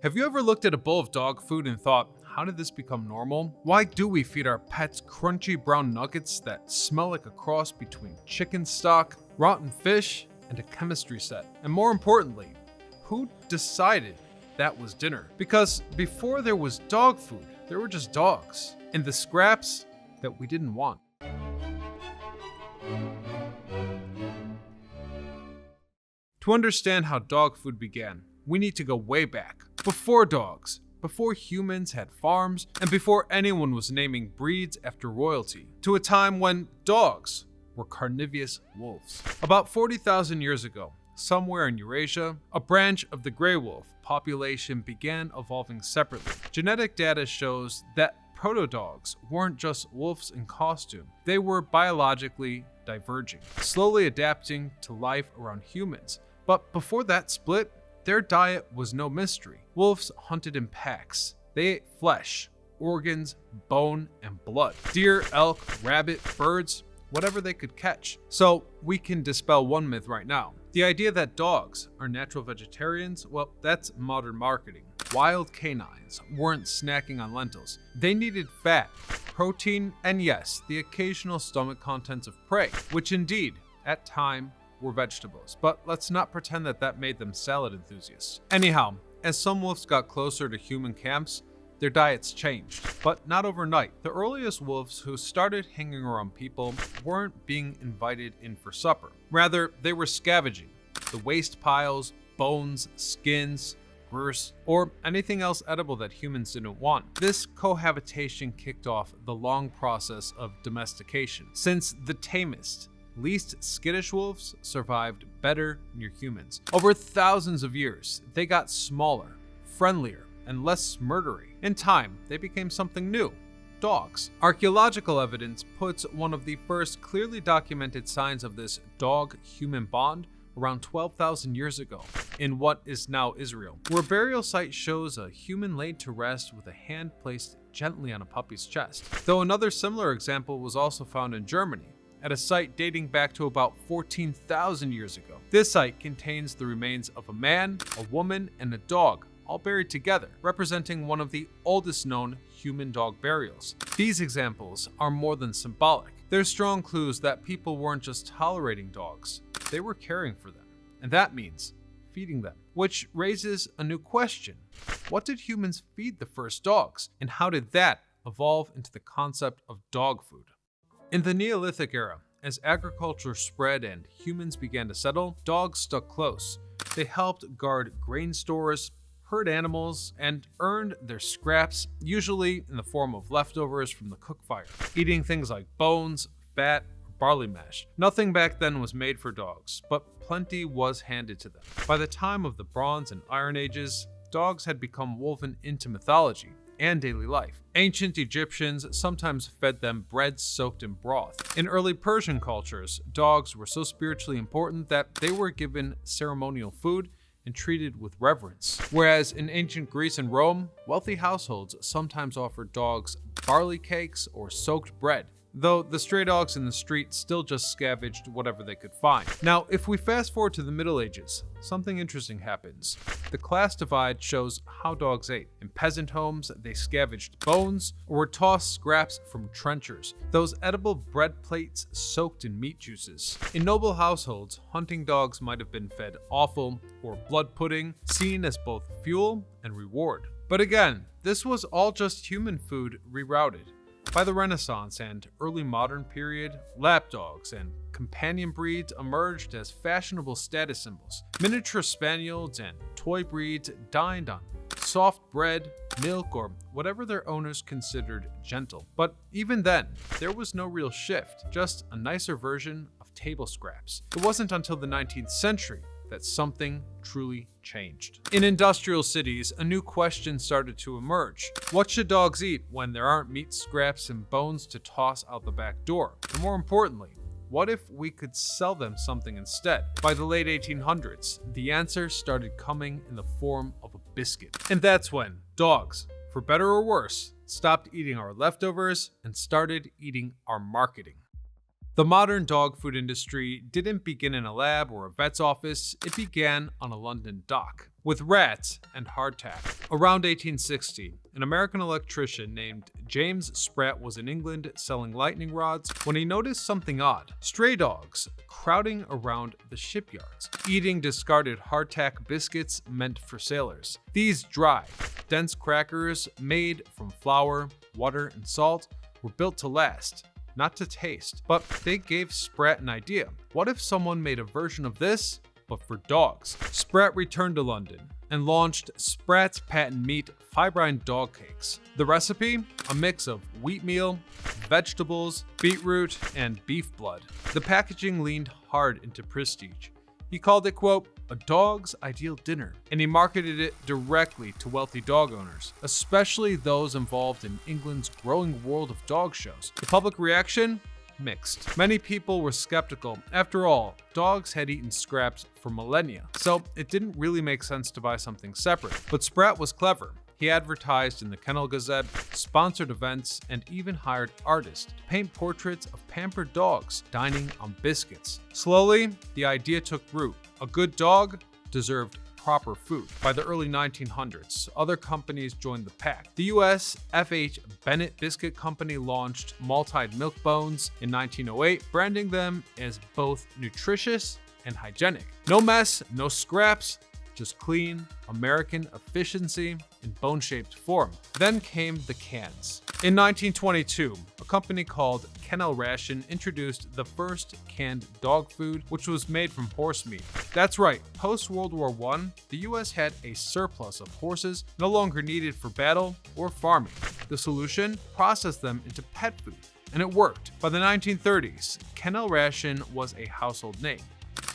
Have you ever looked at a bowl of dog food and thought, how did this become normal? Why do we feed our pets crunchy brown nuggets that smell like a cross between chicken stock, rotten fish, and a chemistry set? And more importantly, who decided that was dinner? Because before there was dog food, there were just dogs and the scraps that we didn't want. To understand how dog food began, we need to go way back. Before dogs, before humans had farms, and before anyone was naming breeds after royalty, to a time when dogs were carnivorous wolves. About 40,000 years ago, somewhere in Eurasia, a branch of the gray wolf population began evolving separately. Genetic data shows that proto-dogs weren't just wolves in costume, they were biologically diverging, slowly adapting to life around humans. But before that split, their diet was no mystery. Wolves hunted in packs. They ate flesh, organs, bone, and blood. Deer, elk, rabbit, birds, whatever they could catch. So we can dispel one myth right now. The idea that dogs are natural vegetarians, well, that's modern marketing. Wild canines weren't snacking on lentils. They needed fat, protein, and yes, the occasional stomach contents of prey, which indeed, at time, were vegetables. But let's not pretend that that made them salad enthusiasts. Anyhow, as some wolves got closer to human camps, their diets changed, but not overnight. The earliest wolves who started hanging around people weren't being invited in for supper. Rather, they were scavenging the waste piles, bones, skins, grist, or anything else edible that humans didn't want. This cohabitation kicked off the long process of domestication, since the tamest, least skittish wolves survived better near humans. Over thousands of years, they got smaller, friendlier, and less murdery. In time, they became something new: dogs. Archaeological evidence puts one of the first clearly documented signs of this dog-human bond around 12,000 years ago in what is now Israel, where a burial site shows a human laid to rest with a hand placed gently on a puppy's chest. Though another similar example was also found in Germany, at a site dating back to about 14,000 years ago. This site contains the remains of a man, a woman, and a dog, all buried together, representing one of the oldest known human-dog burials. These examples are more than symbolic. They're strong clues that people weren't just tolerating dogs, they were caring for them. And that means feeding them. Which raises a new question. What did humans feed the first dogs? And how did that evolve into the concept of dog food? In the Neolithic era, as agriculture spread and humans began to settle, dogs stuck close. They helped guard grain stores, herd animals, and earned their scraps, usually in the form of leftovers from the cook fire, eating things like bones, fat, or barley mash. Nothing back then was made for dogs, but plenty was handed to them. By the time of the Bronze and Iron Ages, dogs had become woven into mythology and daily life. Ancient Egyptians sometimes fed them bread soaked in broth. In early Persian cultures, dogs were so spiritually important that they were given ceremonial food and treated with reverence. Whereas in ancient Greece and Rome, wealthy households sometimes offered dogs barley cakes or soaked bread, though the stray dogs in the street still just scavenged whatever they could find. Now, if we fast forward to the Middle Ages, something interesting happens. The class divide shows how dogs ate. In peasant homes, they scavenged bones or were tossed scraps from trenchers, those edible bread plates soaked in meat juices. In noble households, hunting dogs might have been fed offal or blood pudding, seen as both fuel and reward. But again, this was all just human food rerouted. By the Renaissance and early modern period, lapdogs and companion breeds emerged as fashionable status symbols. Miniature spaniels and toy breeds dined on soft bread, milk, or whatever their owners considered gentle. But even then, there was no real shift, just a nicer version of table scraps. It wasn't until the 19th century that something truly changed. In industrial cities, a new question started to emerge. What should dogs eat when there aren't meat scraps and bones to toss out the back door? And more importantly, what if we could sell them something instead? By the late 1800s, the answer started coming in the form of a biscuit. And that's when dogs, for better or worse, stopped eating our leftovers and started eating our marketing. The modern dog food industry didn't begin in a lab or a vet's office, it began on a London dock with rats and hardtack. Around 1860, an American electrician named James Spratt was in England selling lightning rods when he noticed something odd. Stray dogs crowding around the shipyards, eating discarded hardtack biscuits meant for sailors. These dry, dense crackers made from flour, water, and salt were built to last, not to taste. But they gave Spratt an idea. What if someone made a version of this, but for dogs? Spratt returned to London and launched Spratt's patent meat fibrine dog cakes. The recipe? A mix of wheat meal, vegetables, beetroot, and beef blood. The packaging leaned hard into prestige. He called it, quote, a dog's ideal dinner, and he marketed it directly to wealthy dog owners, especially those involved in England's growing world of dog shows. The public reaction? Mixed. Many people were skeptical. After all, dogs had eaten scraps for millennia, so it didn't really make sense to buy something separate. But Spratt was clever. He advertised in the Kennel Gazette, sponsored events, and even hired artists to paint portraits of pampered dogs dining on biscuits. Slowly, the idea took root. A good dog deserved proper food. By the early 1900s, other companies joined the pack. The US F.H. Bennett Biscuit Company launched maltide milk bones in 1908, branding them as both nutritious and hygienic. No mess, no scraps, just clean, American efficiency in bone-shaped form. Then came the cans. In 1922, a company called Kennel Ration introduced the first canned dog food, which was made from horse meat. That's right, post-World War I, the US had a surplus of horses no longer needed for battle or farming. The solution? Process them into pet food. And it worked. By the 1930s, Kennel Ration was a household name.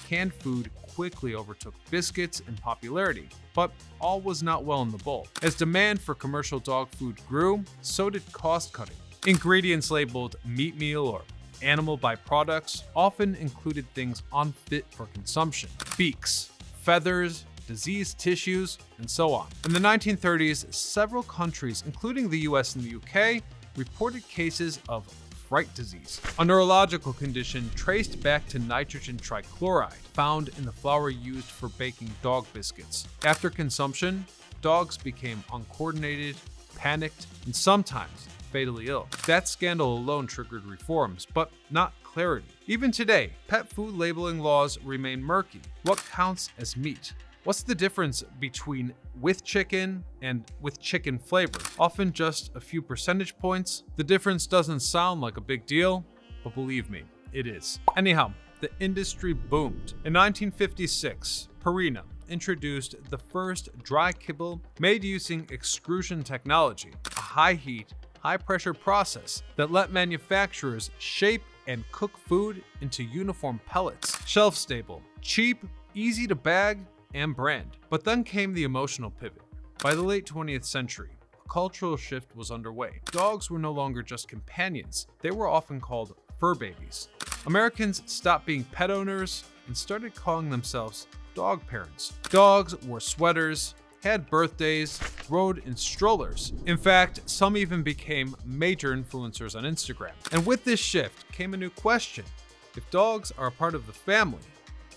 Canned food quickly overtook biscuits in popularity, but all was not well in the bowl. As demand for commercial dog food grew, so did cost cutting. Ingredients labeled meat meal or animal byproducts often included things unfit for consumption: beaks, feathers, diseased tissues, and so on. In the 1930s, several countries, including the US and the UK, reported cases of fright disease, a neurological condition traced back to nitrogen trichloride found in the flour used for baking dog biscuits. After consumption, dogs became uncoordinated, panicked, and sometimes fatally ill. That scandal alone triggered reforms, but not clarity. Even today, pet food labeling laws remain murky. What counts as meat? What's the difference between with chicken and with chicken flavor? Often just a few percentage points. The difference doesn't sound like a big deal, but believe me, it is. Anyhow, the industry boomed. In 1956, Purina introduced the first dry kibble made using extrusion technology, a high-heat, high-pressure process that let manufacturers shape and cook food into uniform pellets. Shelf-stable, cheap, easy to bag, and brand. But then came the emotional pivot. By the late 20th century, a cultural shift was underway. Dogs were no longer just companions, they were often called fur babies. Americans stopped being pet owners and started calling themselves dog parents. Dogs wore sweaters, had birthdays, rode in strollers. In fact, some even became major influencers on Instagram. And with this shift came a new question. If dogs are a part of the family,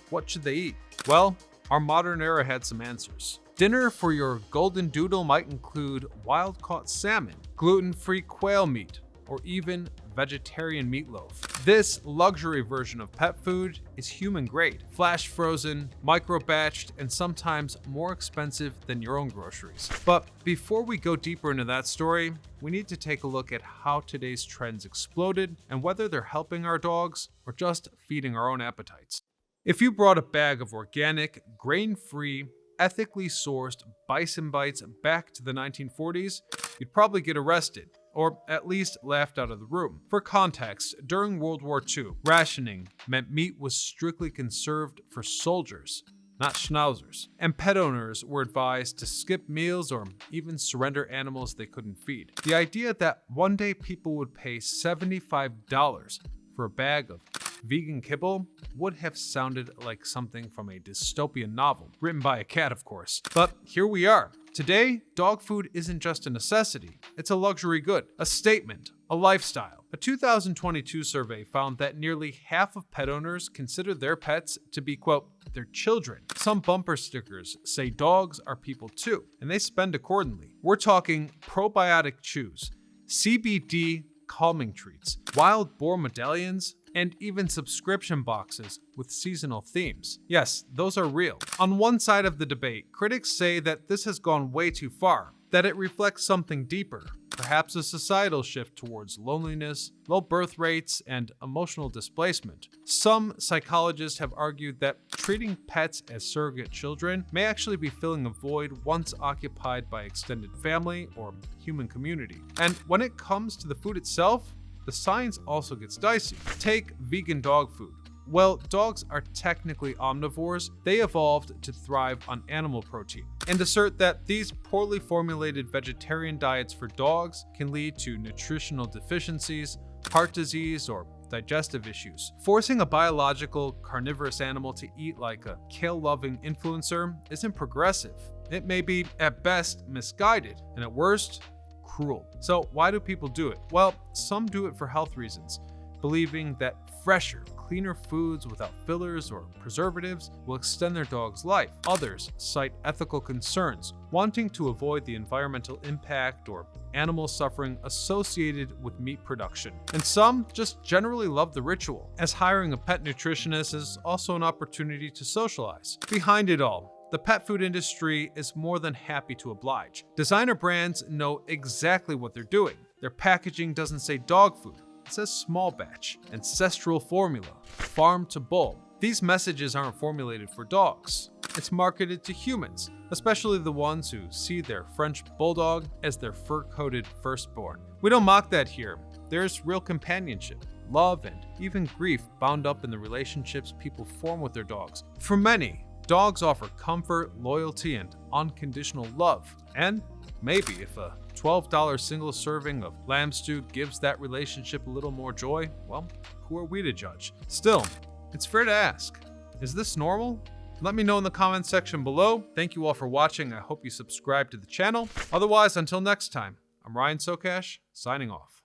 what should they eat? Well, our modern era had some answers. Dinner for your golden doodle might include wild-caught salmon, gluten-free quail meat, or even vegetarian meatloaf. This luxury version of pet food is human-grade, flash-frozen, micro-batched, and sometimes more expensive than your own groceries. But before we go deeper into that story, we need to take a look at how today's trends exploded and whether they're helping our dogs or just feeding our own appetites. If you brought a bag of organic, grain-free, ethically sourced bison bites back to the 1940s, you'd probably get arrested, or at least laughed out of the room. For context, during World War II, rationing meant meat was strictly conserved for soldiers, not schnauzers, and pet owners were advised to skip meals or even surrender animals they couldn't feed. The idea that one day people would pay $75 for a bag of vegan kibble would have sounded like something from a dystopian novel, written by a cat, of course. But here we are. Today, dog food isn't just a necessity, it's a luxury good, a statement a lifestyle. A 2022 survey found that nearly half of pet owners consider their pets to be, quote, their children. Some bumper stickers say dogs are people too, and they spend accordingly. We're talking probiotic chews, CBD calming treats, wild boar medallions, and even subscription boxes with seasonal themes. Yes, those are real. On one side of the debate, critics say that this has gone way too far, that it reflects something deeper, perhaps a societal shift towards loneliness, low birth rates, and emotional displacement. Some psychologists have argued that treating pets as surrogate children may actually be filling a void once occupied by extended family or human community. And when it comes to the food itself, the science also gets dicey. Take vegan dog food. Well, dogs are technically omnivores. They evolved to thrive on animal protein, and assert that these poorly formulated vegetarian diets for dogs can lead to nutritional deficiencies, heart disease, or digestive issues. Forcing a biological carnivorous animal to eat like a kale-loving influencer isn't progressive. It may be, at best, misguided, and at worst, cruel. So why do people do it? Well, some do it for health reasons, believing that fresher, cleaner foods without fillers or preservatives will extend their dog's life. Others cite ethical concerns, wanting to avoid the environmental impact or animal suffering associated with meat production. And some just generally love the ritual, as hiring a pet nutritionist is also an opportunity to socialize. Behind it all, the pet food industry is more than happy to oblige. Designer brands know exactly what they're doing. Their packaging doesn't say dog food. It says small batch, ancestral formula, farm to bowl. These messages aren't formulated for dogs. It's marketed to humans, especially the ones who see their French bulldog as their fur-coated firstborn. We don't mock that here. There's real companionship, love, and even grief bound up in the relationships people form with their dogs. For many, dogs offer comfort, loyalty, and unconditional love. And maybe if a $12 single serving of lamb stew gives that relationship a little more joy, well, who are we to judge? Still, it's fair to ask, is this normal? Let me know in the comments section below. Thank you all for watching. I hope you subscribe to the channel. Otherwise, until next time, I'm Ryan Socash, signing off.